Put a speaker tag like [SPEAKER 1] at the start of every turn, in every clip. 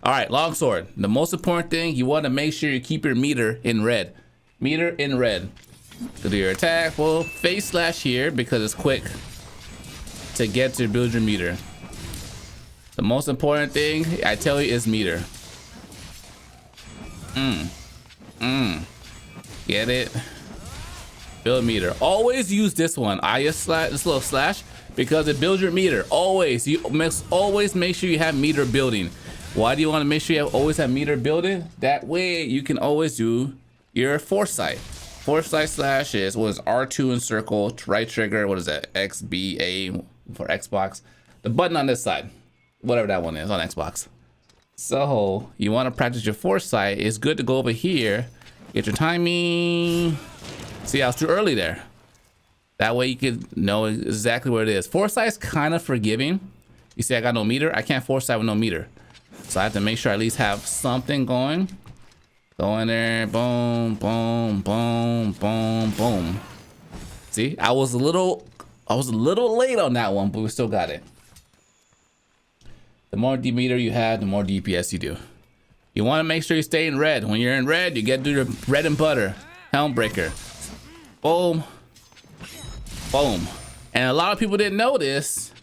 [SPEAKER 1] All right, longsword. The most important thing, you want to make sure you keep your meter in red. Meter in red. To do your attack, well, face slash here because it's quick to get to build your meter. The most important thing I tell you is meter. Get it? Build meter. Always use this one, Iai Slash, this little slash, because it builds your meter. Always, you must always make sure you have meter building. Why do you want to make sure you always have meter building? That way you can always do your Foresight. Foresight Slash is what is R2 in circle, right trigger. What is that? XBA for Xbox. The button on this side, whatever that one is on Xbox. So you want to practice your Foresight. It's good to go over here, get your timing. See, I was too early there. That way you could know exactly where it is. Foresight is kind of forgiving. You see, I got no meter. I can't Foresight with no meter. So I have to make sure I at least have something going. Go in there, boom, boom, boom, boom, boom. See, I was a little late on that one, but we still got it. The more D meter you have, the more DPS you do. You want to make sure you stay in red. When you're in red, you get to do your bread and butter. Helm breaker. Boom. Boom. And a lot of people didn't know this.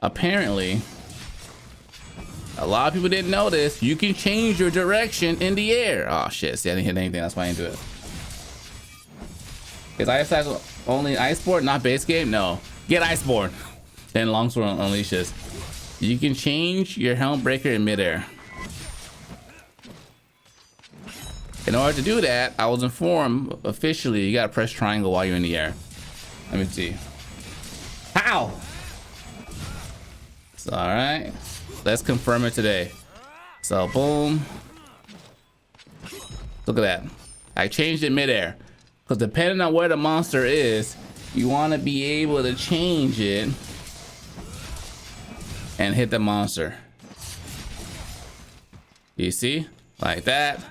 [SPEAKER 1] Apparently, a lot of people didn't know this. You can change your direction in the air. Oh shit, see, I didn't hit anything. That's why I didn't do it. Is Iai Slash only Iceborne, not base game? No. Get Iceborne. Then Longsword unleashes. You can change your helm breaker in midair. In order to do that, I was informed officially you gotta press triangle while you're in the air. Let me see. How? So, all right. Let's confirm it today. So boom. Look at that. I changed it midair. Because depending on where the monster is, you want to be able to change it and hit the monster. You see? Like that.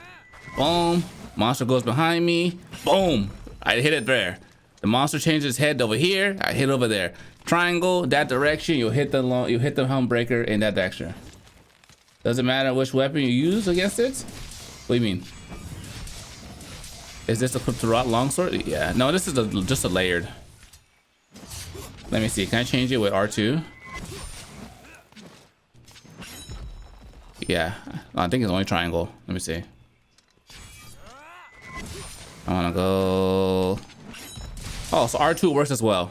[SPEAKER 1] Boom. Monster goes behind me. Boom. I hit it there. The monster changes its head over here. I hit over there. Triangle, that direction, you'll hit the helm breaker in that direction. Doesn't matter which weapon you use against it. What do you mean? Is this equipped to longsword? Yeah. No, this is just a layered. Let me see. Can I change it with R2? Yeah. I think it's only triangle. Let me see. I want to go. Oh, so R2 works as well.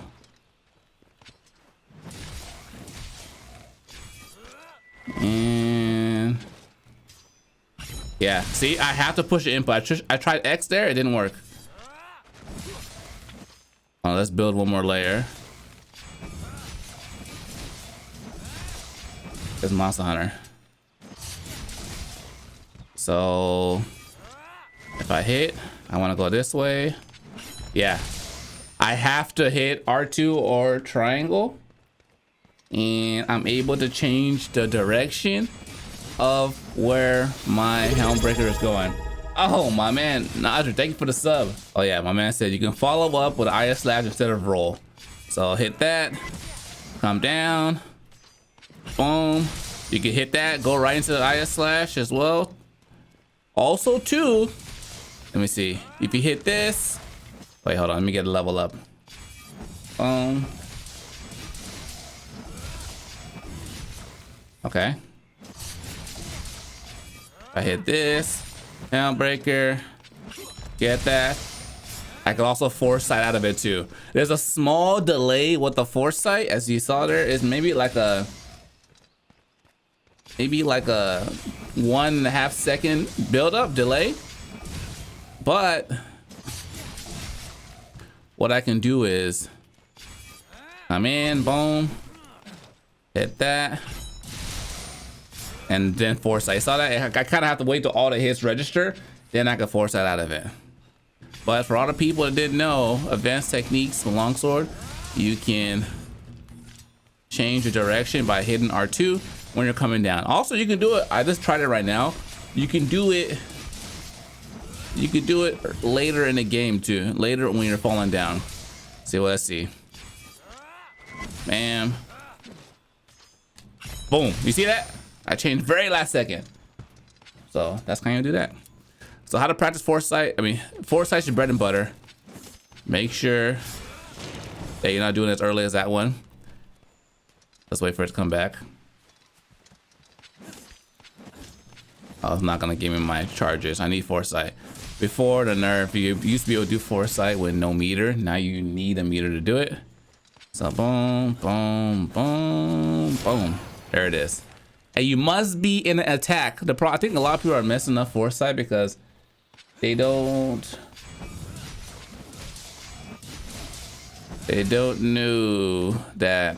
[SPEAKER 1] And yeah, see, I have to push the input. I tried X there, it didn't work. Oh, let's build one more layer. There's Monster Hunter. So if I hit, I want to go this way. Yeah, I have to hit R2 or triangle. And I'm able to change the direction of where my helm breaker is going. Oh, my man, Nadra, thank you for the sub. Oh yeah, my man said you can follow up with Iai Slash instead of roll. So hit that, come down, boom. You can hit that, go right into the Iai Slash as well. Also too, let me see, if you hit this, wait, hold on, let me get a level up. Okay. I hit this helm breaker, get that. I can also Foresight out of it too. There's a small delay with the Foresight, as you saw there is maybe like a 1.5 second build up delay. But what I can do is come in, boom, hit that. And then Foresight. Saw that? I kind of have to wait till all the hits register, then I can Foresight out of it. But for all the people that didn't know, advanced techniques with Longsword, you can change your direction by hitting R2 when you're coming down. Also, you can do it. I just tried it right now. You can do it. You can do it later in the game too. Later when you're falling down. See what I see. Bam. Boom. You see that? I changed very last second. So that's how you do that. So how to practice Foresight? I mean, Foresight's your bread and butter. Make sure that you're not doing it as early as that one. Let's wait for it to come back. Oh, it's not gonna give me my charges. I need Foresight. Before the nerf, you used to be able to do Foresight with no meter. Now you need a meter to do it. So boom, boom, boom, boom. There it is. And you must be in an attack. I think a lot of people are messing up Foresight because they don't know that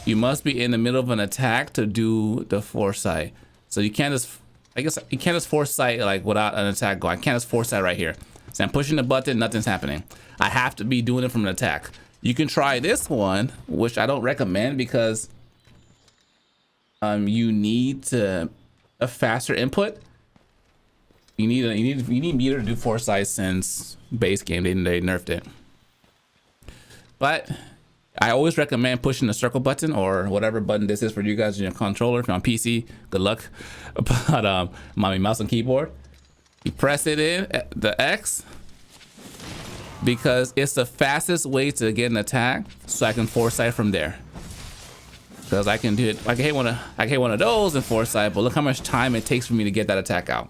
[SPEAKER 1] you must be in the middle of an attack to do the Foresight. So you can't just, I guess you can't just Foresight like without an attack going. I can't just Foresight right here. So I'm pushing the button, nothing's happening. I have to be doing it from an attack. You can try this one, which I don't recommend because you need a faster input. You need meter to do Foresight since base game they nerfed it. But I always recommend pushing the circle button or whatever button this is for you guys in your controller. If you're on PC, good luck. But my mouse and keyboard, you press it in the X because it's the fastest way to get an attack, so I can Foresight from there. Because I can do it, I can hit one of those in Foresight, but look how much time it takes for me to get that attack out.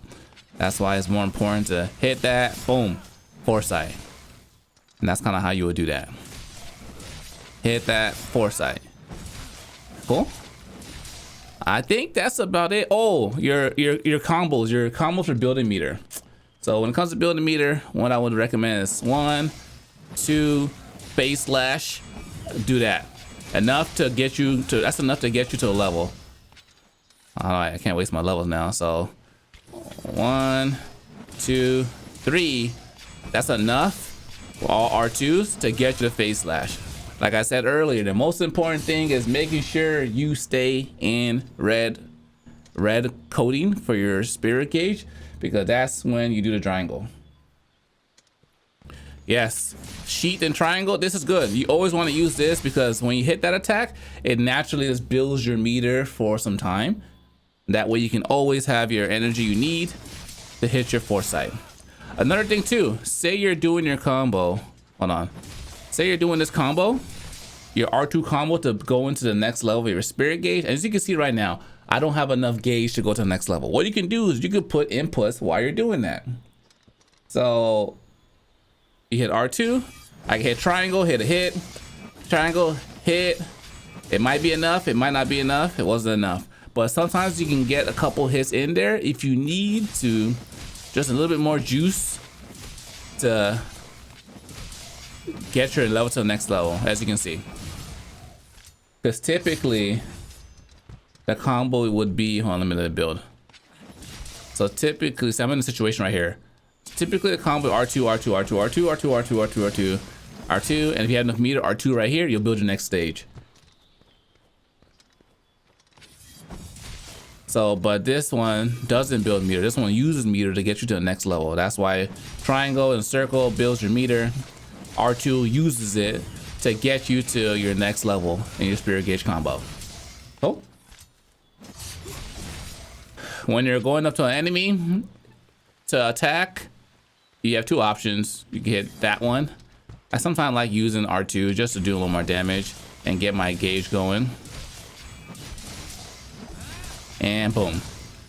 [SPEAKER 1] That's why it's more important to hit that, boom, Foresight. And that's kind of how you would do that. Hit that Foresight. Cool. I think that's about it. Oh, your combos for building meter. So when it comes to building meter, what I would recommend is 1, 2, Iai Slash. Do that. Enough to get you to. That's enough to get you to a level. All right, I can't waste my levels now. So 1, 2, 3. That's enough for all R2s to get you to Iai Slash. Like I said earlier, the most important thing is making sure you stay in red coating for your spirit gauge, because that's when you do the triangle. Yes, Sheathe and triangle, this is good. You always want to use this because when you hit that attack, it naturally just builds your meter for some time. That way you can always have your energy you need to hit your Foresight. Another thing too, say you're doing your combo, hold on. Say you're doing this combo, your R2 combo to go into the next level of your spirit gauge. As you can see right now, I don't have enough gauge to go to the next level. What you can do is you can put inputs while you're doing that. So you hit R2, I can hit triangle, hit a hit, triangle, hit. It might be enough, it might not be enough, it wasn't enough. But sometimes you can get a couple hits in there if you need to, just a little bit more juice to get your level to the next level, as you can see. Because typically the combo would be, hold on, let me let it build. So typically, so I'm in a situation right here. Typically the combo R2, R2, R2, R2, R2, R2, R2, R2, R2, and if you have enough meter, R2 right here, you'll build your next stage. So, but this one doesn't build meter. This one uses meter to get you to the next level. That's why triangle and circle builds your meter. R2 uses it to get you to your next level in your spirit gauge combo. Oh. When you're going up to an enemy to attack, you have two options. You can hit that one. I sometimes like using R2 just to do a little more damage and get my gauge going. And boom.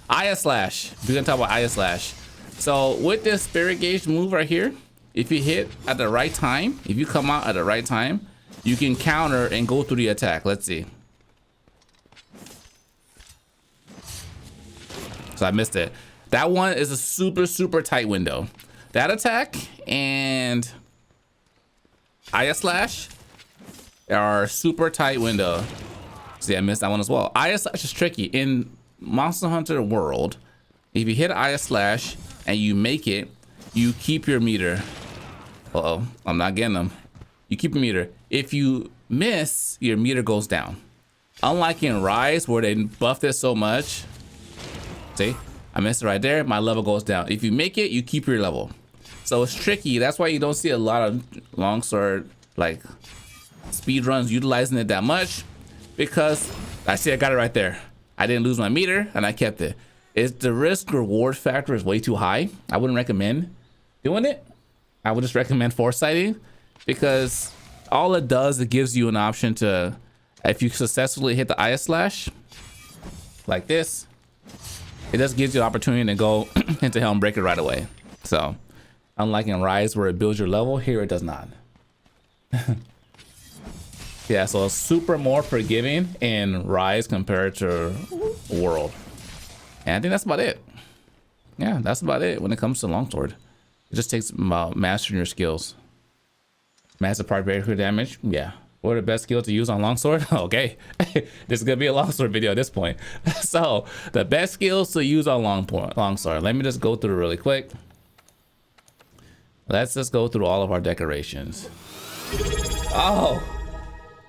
[SPEAKER 1] Iai Slash. We're gonna talk about Iai Slash. So with this spirit gauge move right here, if you hit at the right time, if you come out at the right time, you can counter and go through the attack. Let's see. So I missed it. That one is a super tight window. That attack and Iai Slash are super tight window. See, I missed that one as well. Iai Slash is tricky. In Monster Hunter World, if you hit Iai Slash and you make it, you keep your meter. Uh-oh, I'm not getting them. You keep your meter. If you miss, your meter goes down. Unlike in Rise, where they buffed it so much. See, I missed it right there. My level goes down. If you make it, you keep your level. So it's tricky. That's why you don't see a lot of Longsword like speed runs utilizing it that much, because I see I got it right there. I didn't lose my meter and I kept it. Is the risk reward factor is way too high. I wouldn't recommend doing it. I would just recommend foresighting, because all it does, it gives you an option to, if you successfully hit the Iai Slash like this, it just gives you the opportunity to go into Helm, break it right away. So unlike in Rise where it builds your level, here it does not. Yeah, so it's super more forgiving in Rise compared to World. And I think that's about it. Yeah, that's about it when it comes to Longsword. It just takes mastering your skills. Massive part barrier damage. Yeah. What are the best skills to use on Longsword? Okay. This is going to be a Longsword video at this point. So the best skills to use on Longsword. Let me just go through really quick. Let's just go through all of our decorations. Oh,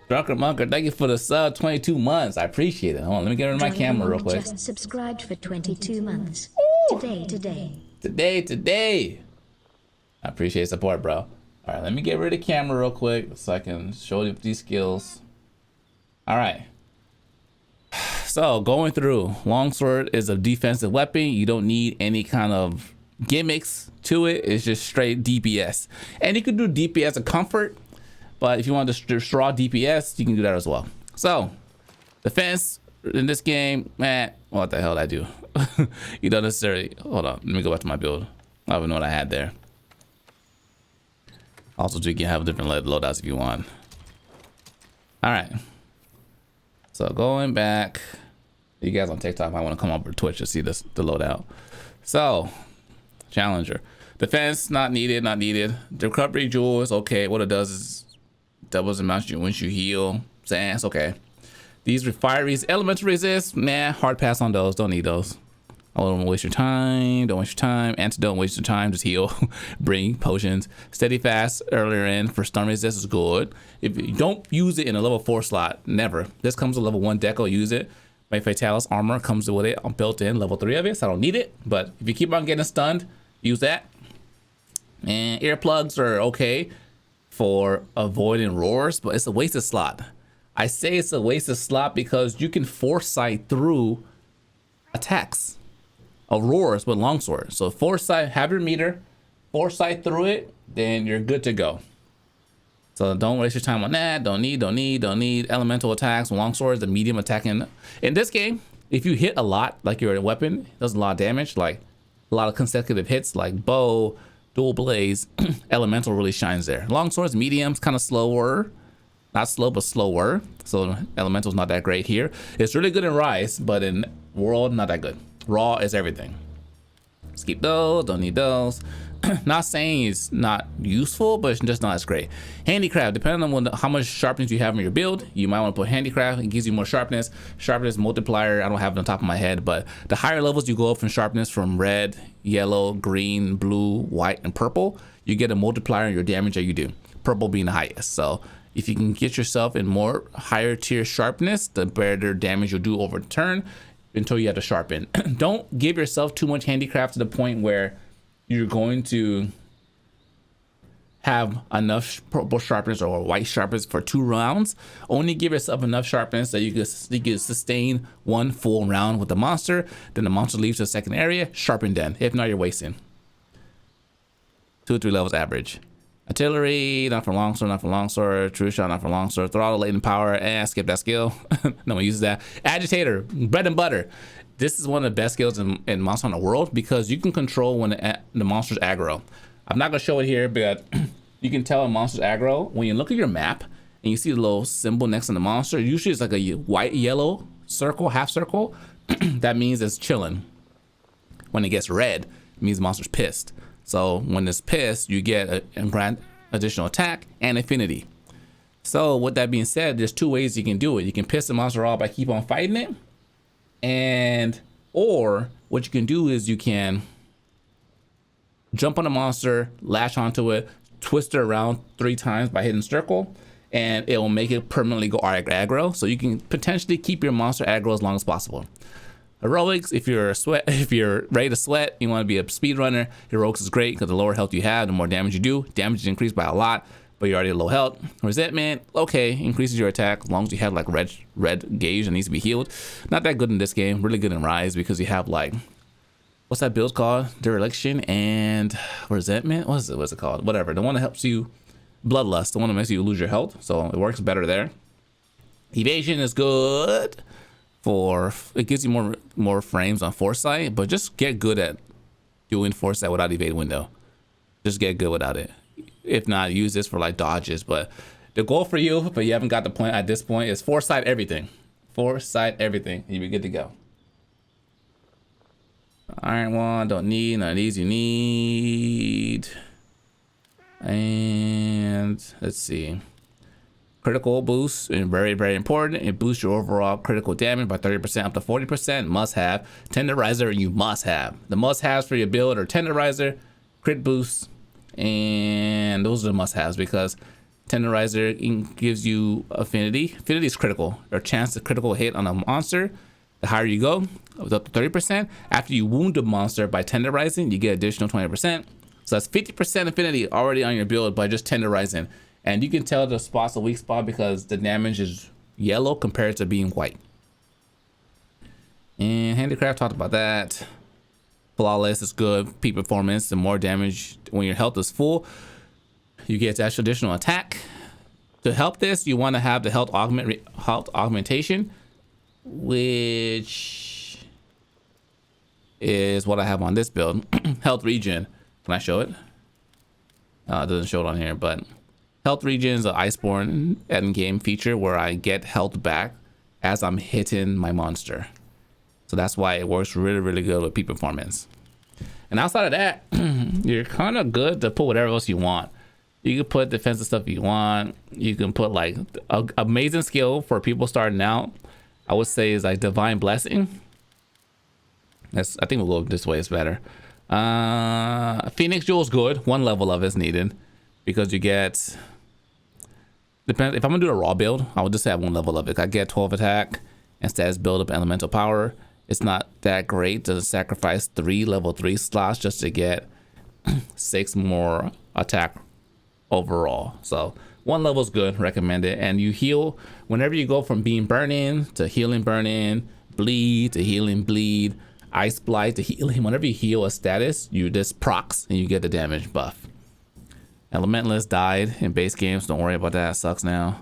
[SPEAKER 1] Drunker Monker, thank you for the sub, 22 months. I appreciate it. Hold on, let me get rid of my camera real quick.
[SPEAKER 2] Just subscribed for 22 months.
[SPEAKER 1] Ooh. Today. I appreciate support, bro. All right, let me get rid of the camera real quick so I can show you these skills. All right. So going through, Longsword is a defensive weapon. You don't need any kind of gimmicks to it. It's just straight DPS. And you can do DPS of comfort, but if you want to draw DPS, you can do that as well. So defense in this game, man, what the hell did I do? You don't necessarily, hold on, let me go back to my build. I don't even know what I had there. Also, you can have different loadouts if you want. All right. So going back, you guys on TikTok might want to come over to Twitch to see this, the loadout. So Challenger, defense, not needed. The recovery jewel is okay. What it does is doubles the amount you once you heal. It's okay. These fieries, elemental resist, nah, hard pass on those. Don't need those. I don't waste your time. Don't waste your time. Antidote, don't waste your time. Just heal. Bring potions. Steady fast earlier in for stun resist is good. If you don't use it in a level 4 slot, never. This comes with level 1 deco. Use it. My Fatalis armor comes with it built in. Level 3 of it, so I don't need it. But if you keep on getting stunned, use that. And earplugs are okay for avoiding roars, but it's a wasted slot. I say it's a wasted slot because you can foresight through attacks of roars with Longsword. So foresight, have your meter, foresight through it, then you're good to go. So don't waste your time on that. Don't need elemental attacks. Longsword is the medium attacking. In this game, if you hit a lot, like your weapon, it does a lot of damage, like a lot of consecutive hits, like bow, dual blaze, elemental really shines there. Longsword's medium's kind of slower. Not slow, but slower. So elemental's not that great here. It's really good in Rise, but in World, not that good. Raw is everything. Skip those, don't need those. Not saying it's not useful, but it's just not as great. Handicraft, depending on how much sharpness you have in your build, you might want to put handicraft. It gives you more sharpness. Sharpness multiplier, I don't have it on top of my head, but the higher levels you go up from sharpness, from red, yellow, green, blue, white, and purple, you get a multiplier in your damage that you do. Purple being the highest. So if you can get yourself in more higher tier sharpness, the better damage you'll do over turn until you have to sharpen. Don't give yourself too much handicraft to the point where you're going to have enough purple sharpness or white sharpness for 2 rounds. Only give yourself enough sharpness that you can sustain 1 full round with the monster. Then the monster leaves the second area, sharpen then. If not, you're wasting. 2 or 3 levels average. Artillery, not for longsword. True shot, not for longsword. Throttle, latent power, skip that skill. No one uses that. Agitator, bread and butter. This is one of the best skills in Monster Hunter World because you can control when the monster's aggro. I'm not gonna show it here, but you can tell a monster's aggro when you look at your map and you see the little symbol next to the monster. Usually it's like a white, yellow circle, half circle. That means it's chilling. When it gets red, it means the monster's pissed. So when it's pissed, you get a grant additional attack and affinity. So with that being said, there's 2 ways you can do it. You can piss the monster off by keep on fighting it. Or what you can do is you can jump on a monster, lash onto it, twist it around 3 times by hitting circle, and it will make it permanently go aggro. So you can potentially keep your monster aggro as long as possible. Heroics, if you're ready to sweat, you want to be a speed runner, heroics is great because the lower health you have, the more damage you do. Damage is increased by a lot, but you're already at low health. Resentment, okay, increases your attack as long as you have like red gauge that needs to be healed. Not that good in this game, really good in Rise because you have like what's that build called? Dereliction and resentment. What's it called? Whatever. The one that helps you, bloodlust. The one that makes you lose your health. So it works better there. Evasion is good for, it gives you more frames on foresight, but just get good at doing foresight without evade window. Just get good without it. If not, use this for like dodges. But the goal for you, but you haven't got the point at this point, is foresight everything. Foresight everything. You'll be good to go. Iron one, don't need none of these. You need, and let's see. Critical boost, and very, very important. It boosts your overall critical damage by 30% up to 40%. Must have. Tenderizer, you must have. The must haves for your build are Tenderizer, crit boost, and those are the must haves because Tenderizer gives you affinity. Affinity is critical, or chance to critical hit on a monster. The higher you go, up to 30%. After you wound a monster by tenderizing, you get additional 20%. So that's 50% affinity already on your build by just tenderizing. And you can tell the spot's a weak spot because the damage is yellow compared to being white. And handicraft, talked about that. Flawless is good. Peak performance, the more damage when your health is full, you get extra additional attack. To help this, you want to have the health augmentation, which is what I have on this build. Health regen. Can I show it? It doesn't show it on here, but health regen is an Iceborne end game feature where I get health back as I'm hitting my monster. So that's why it works really, really good with peak performance. And outside of that, you're kind of good to put whatever else you want. You can put defensive stuff you want. You can put like a amazing skill for people starting out. I would say is like Divine Blessing. That's, I think we'll go this way, it's better. Phoenix Jewel is good. One level of it is needed because you get, depends, if I'm gonna do a raw build, I would just have one level of it. I get 12 attack and stats build up elemental power. It's not that great to sacrifice 3 level 3 slots just to get 6 more attack overall. So one level is good, recommend it. And you heal whenever you go from being burn in to healing burn in, bleed to healing bleed, ice blight to healing. Whenever you heal a status, you just procs and you get the damage buff. Elementalist died in base games, don't worry about that, it sucks now.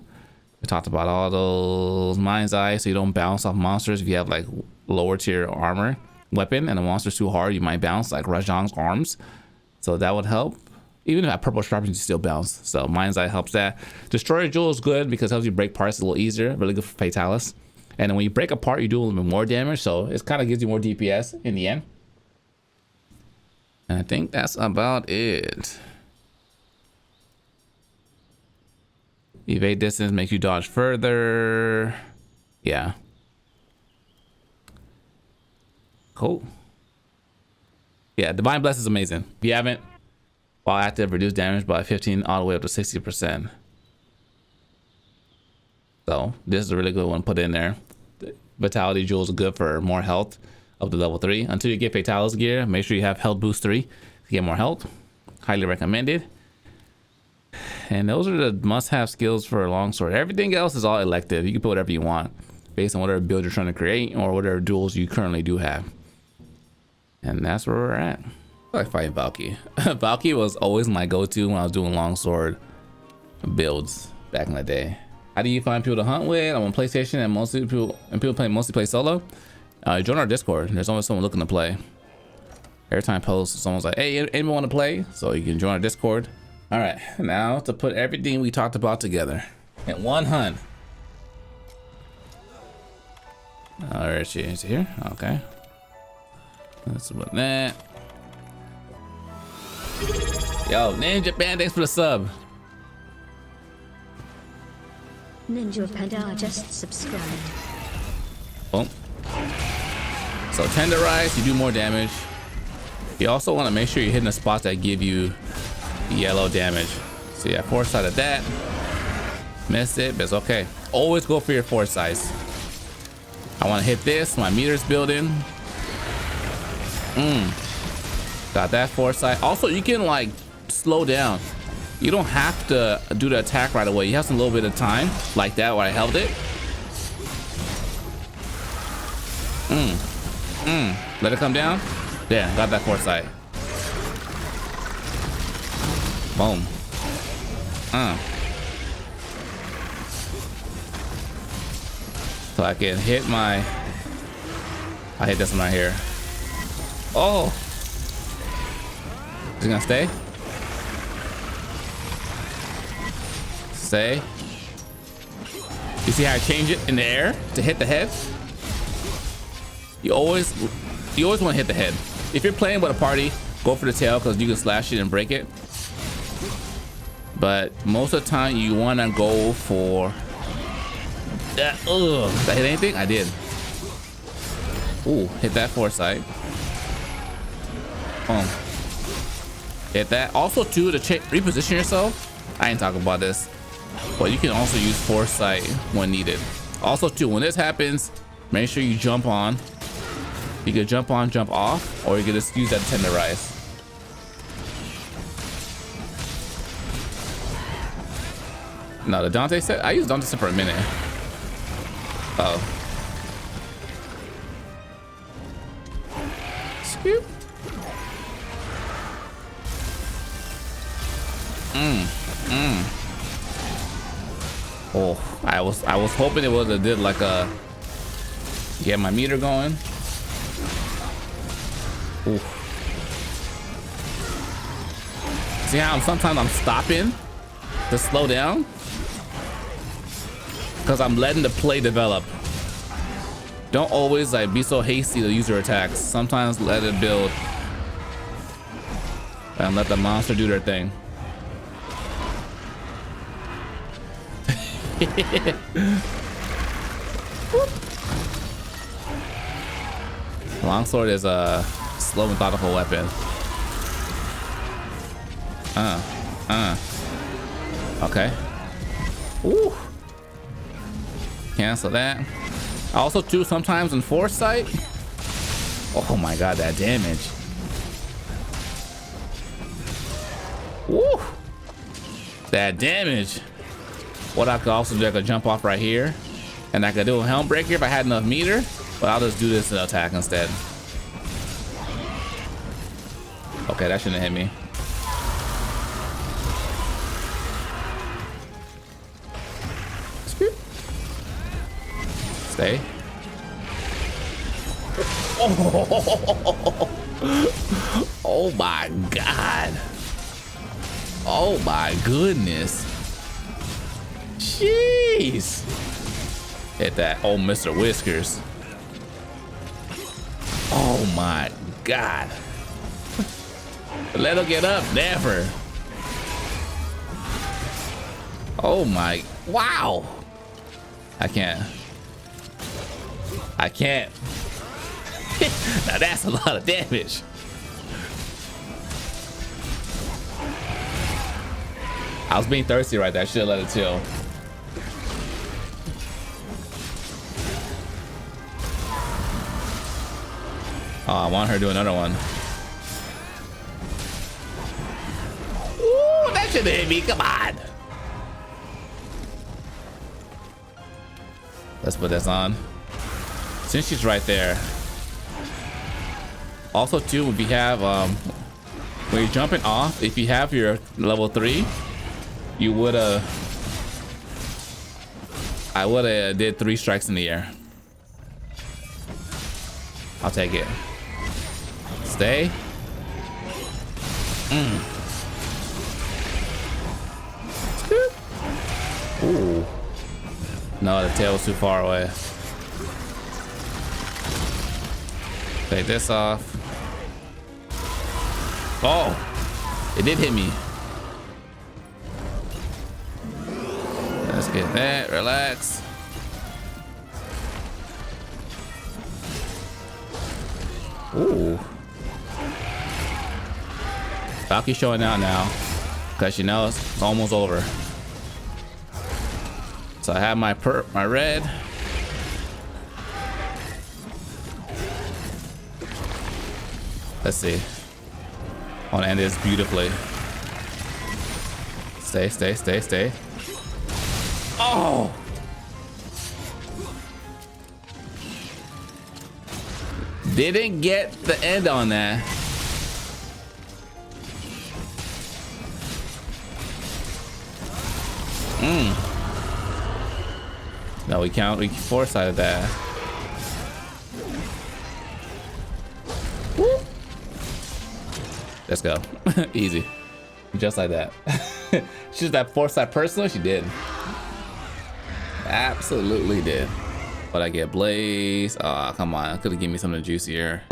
[SPEAKER 1] We talked about all those Mind's Eye, so you don't bounce off monsters. If you have like lower tier armor weapon and the monster's too hard, you might bounce, like Rajang's arms. So that would help. Even if at purple sharpens, you still bounce. So Mind's Eye helps that. Destroyer Jewel is good because it helps you break parts a little easier. Really good for Fatalis. And then when you break apart, you do a little bit more damage. So it kind of gives you more DPS in the end. And I think that's about it. Evade distance makes you dodge further. Yeah. Cool. Yeah, Divine Bless is amazing. If you haven't, while active, reduce damage by 15 all the way up to 60%. So this is a really good one to put in there. Vitality Jewels are good for more health up to level 3. Until you get Fatalis gear, make sure you have health boost 3 to get more health. Highly recommended. And those are the must-have skills for a longsword. Everything else is all elective. You can put whatever you want based on whatever build you're trying to create or whatever duels you currently do have. And that's where we're at. I like fighting Valky. Valky was always my go-to when I was doing longsword builds back in the day. How do you find people to hunt with? I'm on PlayStation and people mostly play solo. Join our Discord. There's always someone looking to play. Every time I post, someone's like, hey, anyone want to play? So you can join our Discord. All right, now to put everything we talked about together in one hunt. Oh, there she is here. Okay. Let's put that. Yo, Ninja Band, thanks for the sub.
[SPEAKER 2] Ninja Panda just subscribed.
[SPEAKER 1] Boom. So tenderize, you do more damage. You also want to make sure you're hitting the spots that give you yellow damage. So yeah, foresight of that. Missed it, but it's okay. Always go for your foresights. I want to hit this. My meter's building. Got that foresight. Also, you can like slow down. You don't have to do the attack right away. You have some little bit of time like that where I held it. Let it come down. There, got that Foresight. Boom. So I can hit my... I hit this one right here. Oh! Is it gonna stay? Stay. You see how I change it in the air to hit the head? You always want to hit the head. If you're playing with a party, go for the tail because you can slash it and break it. But most of the time you want to go for that. Ugh. Did I hit anything? I did. Ooh, hit that Foresight. Boom. Hit that. Also too, to reposition yourself. I ain't talking about this. But you can also use Foresight when needed. Also too, when this happens, make sure you jump on. You can jump on, jump off, or you can just use that to tenderize. No, the Dante set, I used Dante set for a minute. Uh oh. Scoop. Oh, I was hoping it would have did like a get my meter going. Ooh. See how sometimes I'm stopping to slow down because I'm letting the play develop. Don't always like be so hasty to use your attacks. Sometimes let it build and let the monster do their thing. Longsword is a slow methodical weapon. Okay. Ooh. Cancel that. Also too, sometimes in Foresight. Oh my god, that damage. Woo. That damage. What I could also do, I could jump off right here. And I could do a Helm breaker if I had enough meter. But I'll just do this and attack instead. Okay, that shouldn't hit me. Stay. Oh my god. Oh my goodness. Jeez. Hit that. Oh, Mr. Whiskers. Oh my god. Let him get up. Never. Oh my. Wow. I can't. I can't. Now that's a lot of damage. I was being thirsty right there. I should have let it chill. Oh, I want her to do another one. Ooh, that should have hit me. Come on. Let's put this on. Since she's right there. Also too, if you have when you're jumping off, if you have your level 3, you would I would have did 3 strikes in the air. I'll take it. Stay. Ooh. No, the tail was too far away. Take this off. Oh, it did hit me. Let's get that. Relax. Ooh. Valky's showing out now because she knows it's almost over. So I have my red. Let's see. I want to end this beautifully. Stay, stay, stay, stay. Oh! Didn't get the end on that. No, we foresighted that. Woo. Let's go. Easy. Just like that. She's that foresight personal? She did. Absolutely did. But I get Blaze. Oh, come on. Could have given me something juicier.